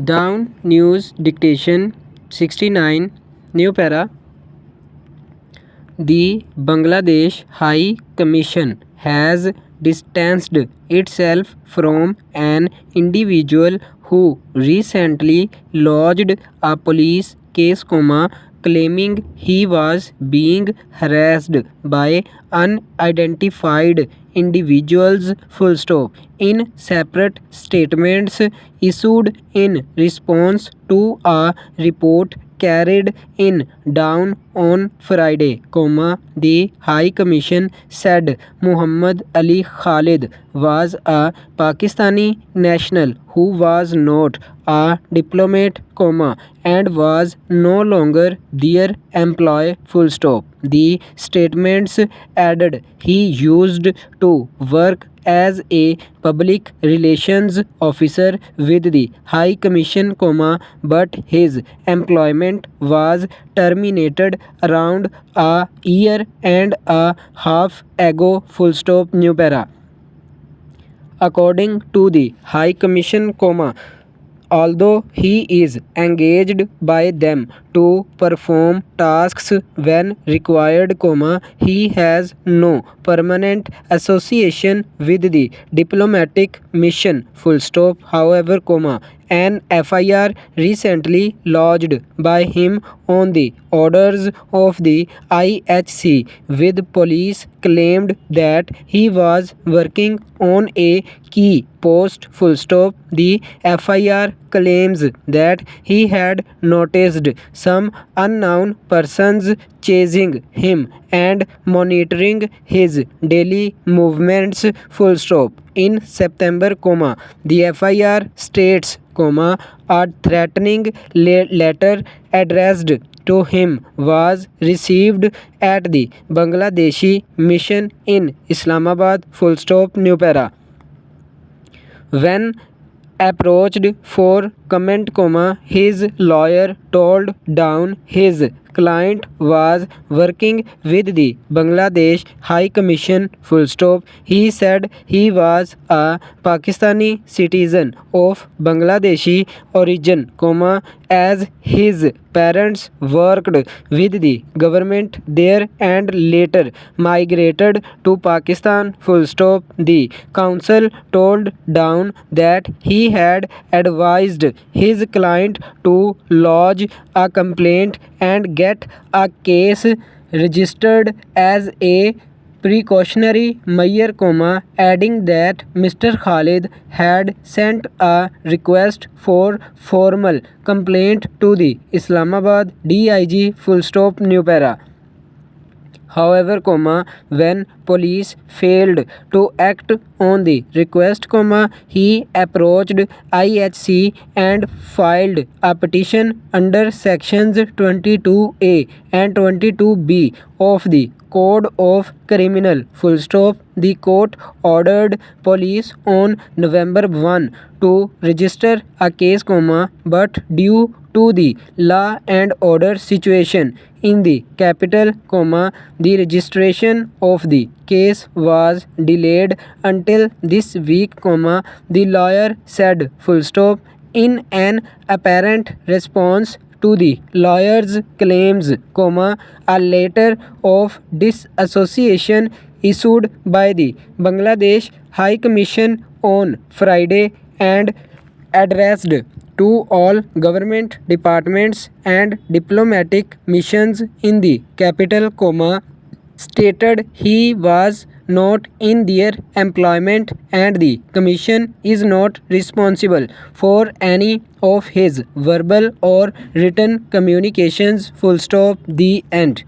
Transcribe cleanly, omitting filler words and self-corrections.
Down News Dictation 69 New Para. The Bangladesh High Commission has distanced itself from an individual who recently lodged a police case, claiming he was being harassed by unidentified individuals. In separate statements issued in response to a report carried in Down on Friday, the High Commission said Muhammad Ali Khalid was a Pakistani national who was not a diplomat, and was no longer their employee. The statements added he used to work as a public relations officer with the High Commission, but his employment was terminated around a year and a half ago. New para. According to the High Commission, although he is engaged by them to perform tasks when required, he has no permanent association with the diplomatic mission. However, an FIR recently lodged by him on the orders of the IHC with police claimed that he was working on a key post. The FIR claims that he had noticed some unknown persons chasing him and monitoring his daily movements. In September, the FIR states, a threatening letter addressed to him was received at the Bangladeshi mission in Islamabad. New para. When approached for comment, his lawyer told Down his client was working with the Bangladesh High Commission. He said he was a Pakistani citizen of Bangladeshi origin, as his parents worked with the government there and later migrated to Pakistan. The counsel told Down that he had advised his client to lodge a complaint and get a case registered as a precautionary measure, adding that Mr. Khalid had sent a request for formal complaint to the Islamabad DIG. New para. However, when police failed to act on the request, he approached IHC and filed a petition under sections 22A and 22B of the Code of Criminal. The court ordered police on November 1 to register a case, but due to the law and order situation in the capital, the registration of the case was delayed until this week, the lawyer said. In an apparent response to the lawyer's claims, a letter of disassociation issued by the Bangladesh High Commission on Friday and addressed to all government departments and diplomatic missions in the capital, stated he was not in their employment and the commission is not responsible for any of his verbal or written communications. The end.